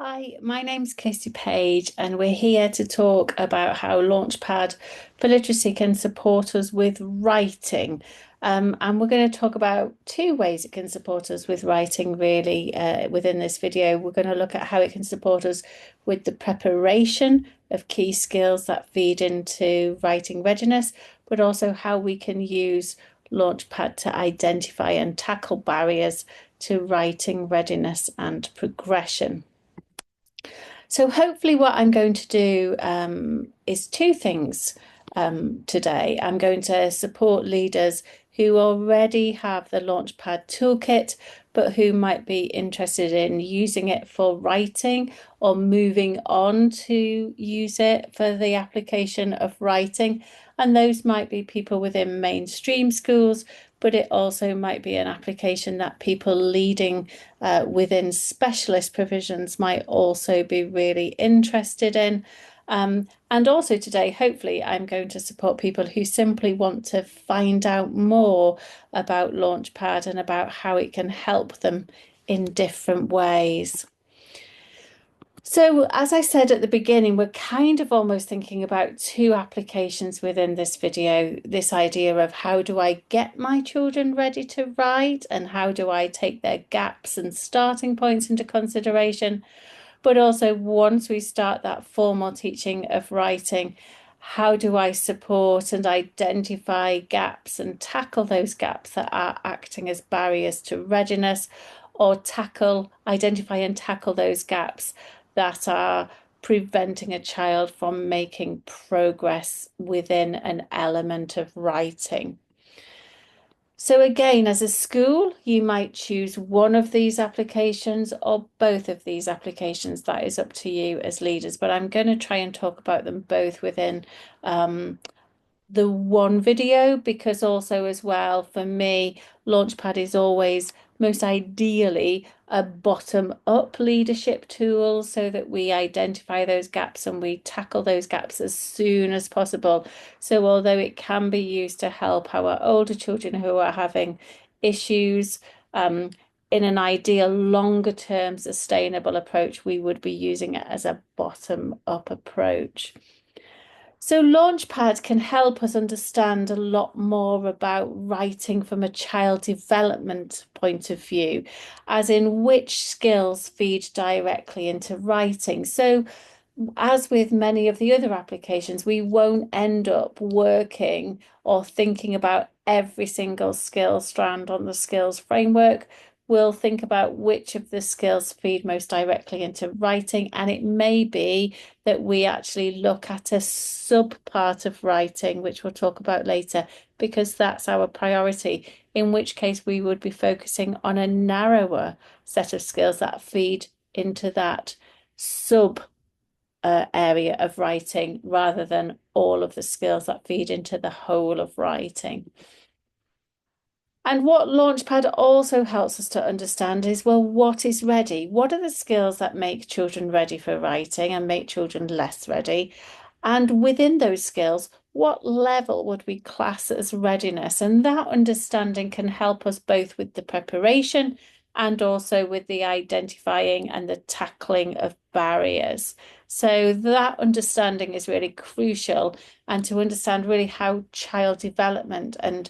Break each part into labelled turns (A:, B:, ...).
A: Hi, my name's Kirsty Page, and we're here to talk about how Launchpad for Literacy can support us with writing. And we're going to talk about two ways it can support us with writing, really, within this video. We're going to look at how it can support us with the preparation of key skills that feed into writing readiness, but also how we can use Launchpad to identify and tackle barriers to writing readiness and progression. So hopefully what I'm going to do is two things today. I'm going to support leaders who already have the Launchpad Toolkit, but who might be interested in using it for writing or moving on to use it for the application of writing. And those might be people within mainstream schools, but it also might be an application that people leading within specialist provisions might also be really interested in. And also today, hopefully, I'm going to support people who simply want to find out more about Launchpad and about how it can help them in different ways. So, as I said at the beginning, we're kind of almost thinking about two applications within this video. This idea of how do I get my children ready to write and how do I take their gaps and starting points into consideration. But also, once we start that formal teaching of writing, how do I support and identify gaps and tackle those gaps that are acting as barriers to readiness, or identify and tackle those gaps that are preventing a child from making progress within an element of writing. So again, as a school, you might choose one of these applications or both of these applications. That is up to you as leaders, but I'm going to try and talk about them both within the one video, because also as well for me, Launchpad is always most ideally a bottom-up leadership tool so that we identify those gaps and we tackle those gaps as soon as possible. So although it can be used to help our older children who are having issues, in an ideal longer term sustainable approach, we would be using it as a bottom-up approach. So Launchpad can help us understand a lot more about writing from a child development point of view, as in which skills feed directly into writing. So as with many of the other applications, we won't end up working or thinking about every single skill strand on the skills framework. We'll think about which of the skills feed most directly into writing, and it may be that we actually look at a sub part of writing, which we'll talk about later, because that's our priority, in which case we would be focusing on a narrower set of skills that feed into that sub area of writing rather than all of the skills that feed into the whole of writing. And what Launchpad also helps us to understand is, well, what is ready? What are the skills that make children ready for writing and make children less ready? And within those skills, what level would we class as readiness? And that understanding can help us both with the preparation and also with the identifying and the tackling of barriers. So that understanding is really crucial, and to understand really how child development and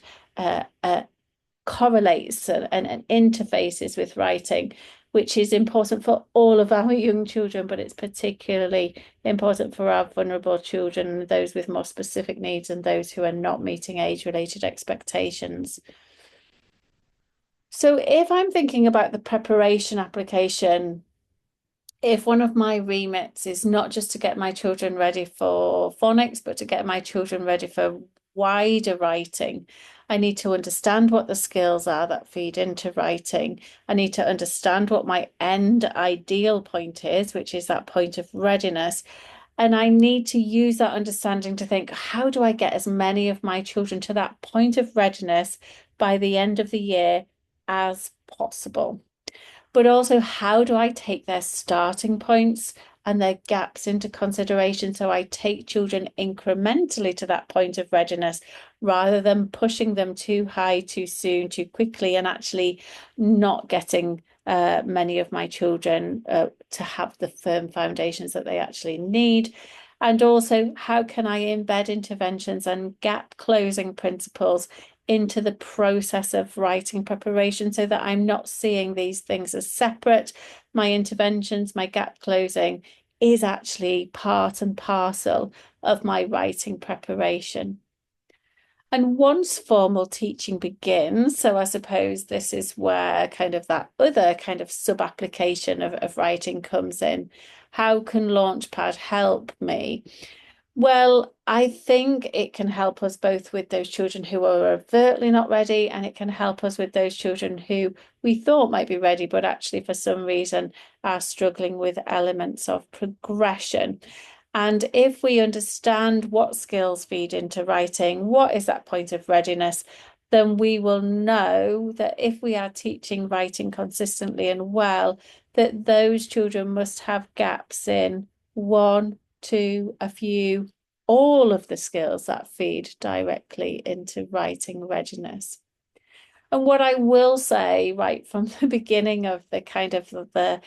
A: correlates and interfaces with writing, which is important for all of our young children, but it's particularly important for our vulnerable children, those with more specific needs and those who are not meeting age-related expectations. So if I'm thinking about the preparation application, if one of my remits is not just to get my children ready for phonics, but to get my children ready for wider writing, I need to understand what the skills are that feed into writing. I need to understand what my end ideal point is, which is that point of readiness. And I need to use that understanding to think, how do I get as many of my children to that point of readiness by the end of the year as possible? But also, how do I take their starting points and their gaps into consideration so I take children incrementally to that point of readiness rather than pushing them too high, too soon, too quickly, and actually not getting many of my children to have the firm foundations that they actually need. And also, how can I embed interventions and gap closing principles into the process of writing preparation so that I'm not seeing these things as separate. My interventions, my gap closing is actually part and parcel of my writing preparation. And once formal teaching begins, so I suppose this is where kind of that other kind of sub-application of writing comes in. How can Launchpad help me? Well, I think it can help us both with those children who are overtly not ready, and it can help us with those children who we thought might be ready, but actually for some reason are struggling with elements of progression. And if we understand what skills feed into writing, what is that point of readiness, then we will know that if we are teaching writing consistently and well, that those children must have gaps in one, two, a few, all of the skills that feed directly into writing readiness. And what I will say right from the beginning of the kind of the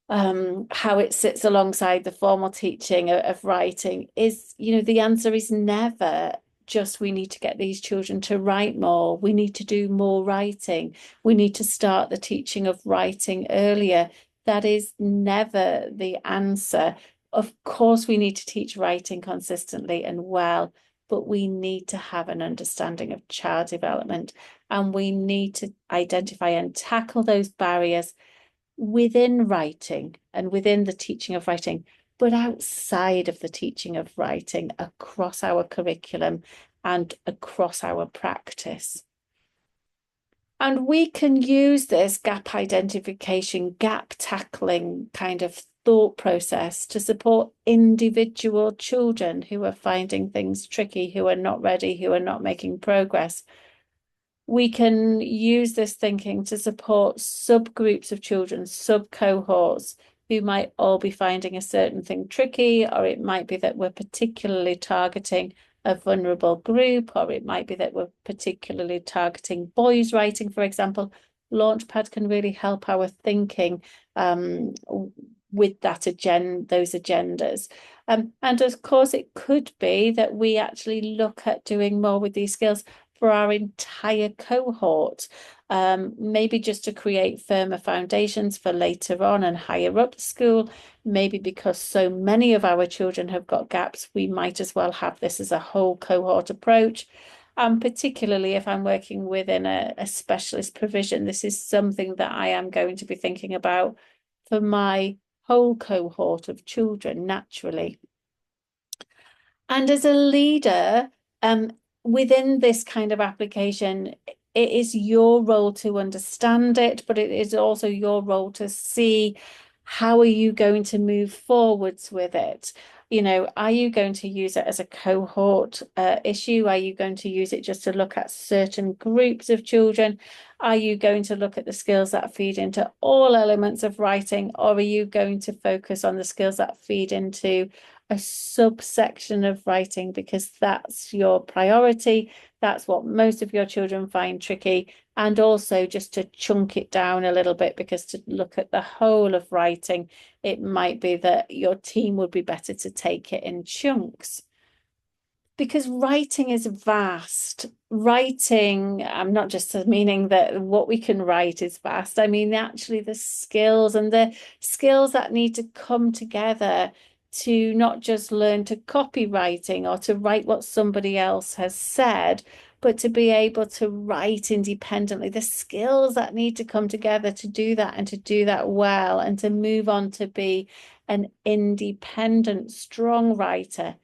A: how it sits alongside the formal teaching of writing is, the answer is never just we need to get these children to write more. We need to do more writing. We need to start the teaching of writing earlier. That is never the answer. Of course, we need to teach writing consistently and well, but we need to have an understanding of child development, and we need to identify and tackle those barriers within writing and within the teaching of writing, but outside of the teaching of writing across our curriculum and across our practice. And we can use this gap identification, gap tackling kind of thought process to support individual children who are finding things tricky, who are not ready, who are not making progress. We can use this thinking to support subgroups of children, sub-cohorts who might all be finding a certain thing tricky, or it might be that we're particularly targeting a vulnerable group, or it might be that we're particularly targeting boys writing, for example. Launchpad can really help our thinking with that those agendas. And of course, it could be that we actually look at doing more with these skills for our entire cohort, maybe just to create firmer foundations for later on and higher up the school. Maybe because so many of our children have got gaps, we might as well have this as a whole cohort approach. And particularly if I'm working within a specialist provision, this is something that I am going to be thinking about for my whole cohort of children naturally. And as a leader, within this kind of application, it is your role to understand it, but it is also your role to see how are you going to move forwards with it. Are you going to use it as a cohort issue? Are you going to use it just to look at certain groups of children? Are you going to look at the skills that feed into all elements of writing, or are you going to focus on the skills that feed into a subsection of writing because that's your priority, that's what most of your children find tricky, and also just to chunk it down a little bit, because to look at the whole of writing, it might be that your team would be better to take it in chunks. Because writing is vast. Writing, I'm not just meaning that what we can write is vast. I mean, actually the skills that need to come together to not just learn to copy writing or to write what somebody else has said, but to be able to write independently, the skills that need to come together to do that and to do that well and to move on to be an independent, strong writer.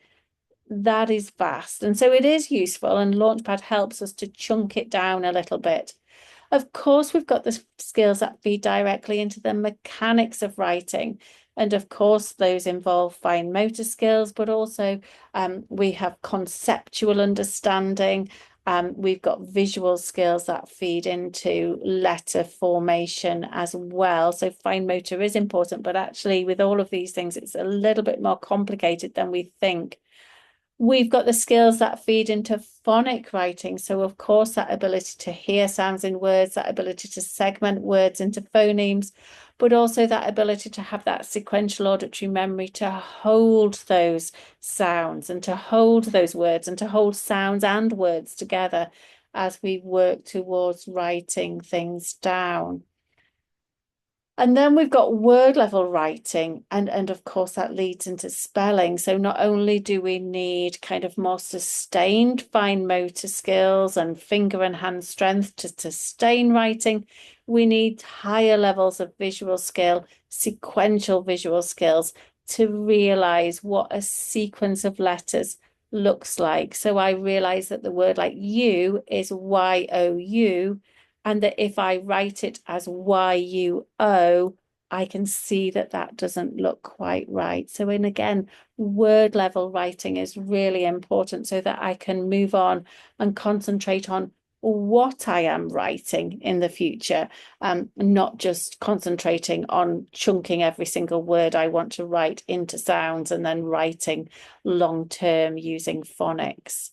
A: That is vast. And so it is useful, and Launchpad helps us to chunk it down a little bit. Of course, we've got the skills that feed directly into the mechanics of writing. And of course, those involve fine motor skills, but also we have conceptual understanding. We've got visual skills that feed into letter formation as well. So fine motor is important, but actually with all of these things, it's a little bit more complicated than we think. We've got the skills that feed into phonic writing. So, of course, that ability to hear sounds in words, that ability to segment words into phonemes, but also that ability to have that sequential auditory memory to hold those sounds and to hold those words and to hold sounds and words together as we work towards writing things down. And then we've got word level writing, and of course that leads into spelling. So not only do we need kind of more sustained fine motor skills and finger and hand strength to sustain writing, we need higher levels of visual skill, sequential visual skills to realize what a sequence of letters looks like. So I realize that the word like you is Y-O-U, and that if I write it as Y-U-O, I can see that that doesn't look quite right. So, and again, word level writing is really important so that I can move on and concentrate on what I am writing in the future, not just concentrating on chunking every single word I want to write into sounds and then writing long term using phonics.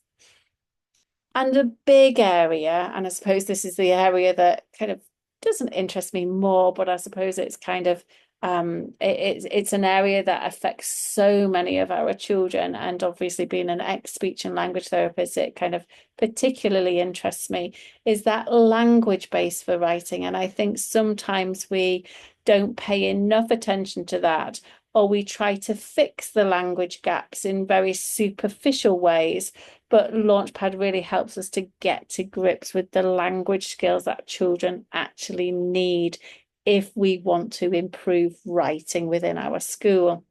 A: And a big area, and I suppose this is the area that kind of doesn't interest me more, but I suppose it's kind of it's an area that affects so many of our children. And obviously being an ex-speech and language therapist, it kind of particularly interests me, is that language base for writing. And I think sometimes we don't pay enough attention to that, or we try to fix the language gaps in very superficial ways. But Launchpad really helps us to get to grips with the language skills that children actually need if we want to improve writing within our school.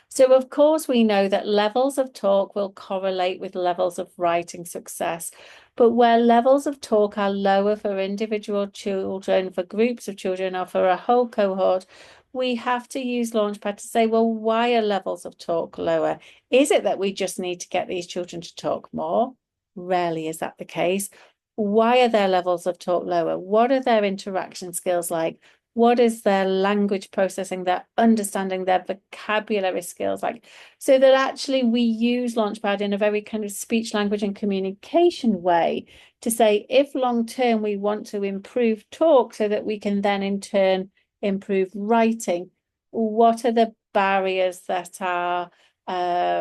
A: So, of course, we know that levels of talk will correlate with levels of writing success. But where levels of talk are lower for individual children, for groups of children, or for a whole cohort, we have to use Launchpad to say, well, why are levels of talk lower? Is it that we just need to get these children to talk more? Rarely is that the case. Why are their levels of talk lower? What are their interaction skills like? What is their language processing, their understanding, their vocabulary skills like? So that actually we use Launchpad in a very kind of speech, language, and communication way to say, if long term we want to improve talk so that we can then in turn improve writing, what are the barriers that are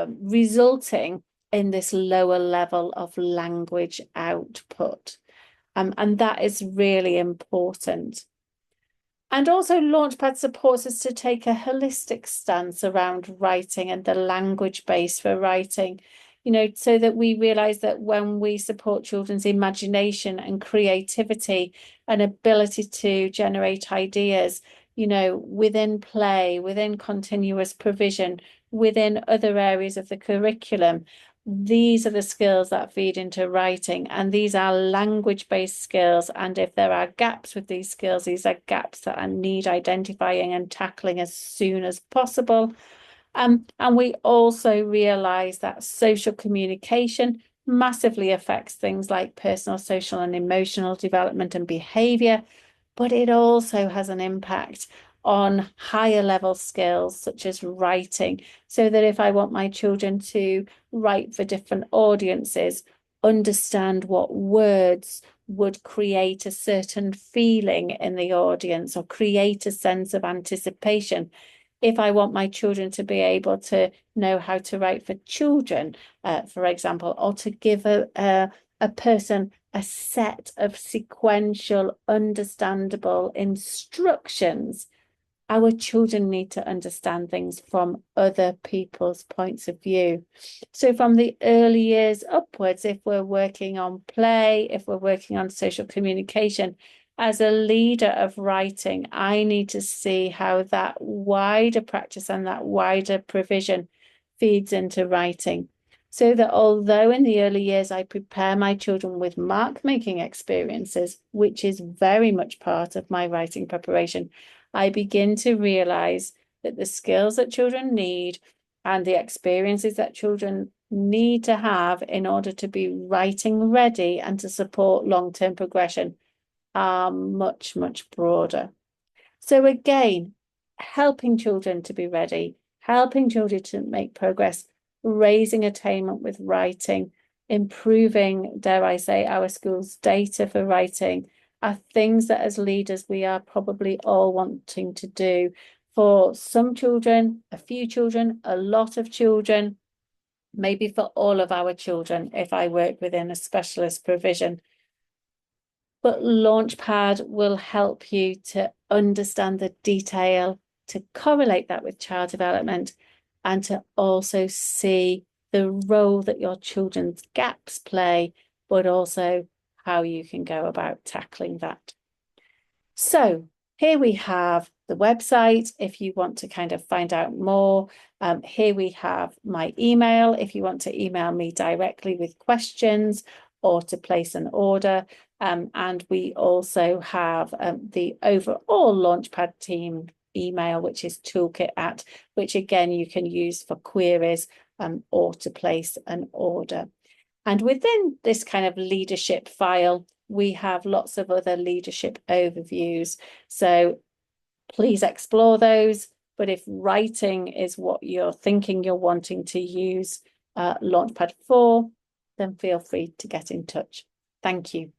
A: resulting in this lower level of language output? And that is really important. And also Launchpad supports us to take a holistic stance around writing and the language base for writing, so that we realize that when we support children's imagination and creativity and ability to generate ideas, within play, within continuous provision, within other areas of the curriculum, these are the skills that feed into writing, and these are language-based skills. And if there are gaps with these skills, these are gaps that I need identifying and tackling as soon as possible. And we also realize that social communication massively affects things like personal, social, and emotional development and behavior, but it also has an impact on higher level skills such as writing, so that if I want my children to write for different audiences, understand what words would create a certain feeling in the audience or create a sense of anticipation. If I want my children to be able to know how to write for children, for example, or to give a person a set of sequential, understandable instructions, our children need to understand things from other people's points of view. So from the early years upwards, if we're working on play, if we're working on social communication, as a leader of writing, I need to see how that wider practice and that wider provision feeds into writing. So that although in the early years I prepare my children with mark-making experiences, which is very much part of my writing preparation, I begin to realize that the skills that children need and the experiences that children need to have in order to be writing ready and to support long-term progression are much, much broader. So again, helping children to be ready, helping children to make progress, raising attainment with writing, improving, dare I say, our school's data for writing, are things that as leaders we are probably all wanting to do. For some children, a few children, a lot of children, maybe for all of our children if I work within a specialist provision. But Launchpad will help you to understand the detail, to correlate that with child development, and to also see the role that your children's gaps play, but also how you can go about tackling that. So here we have the website if you want to kind of find out more. Here we have my email if you want to email me directly with questions or to place an order. And we also have the overall Launchpad team email, which is toolkit@, which again you can use for queries or to place an order. And within this kind of leadership file, we have lots of other leadership overviews. So please explore those. But if writing is what you're thinking you're wanting to use Launchpad for, then feel free to get in touch. Thank you.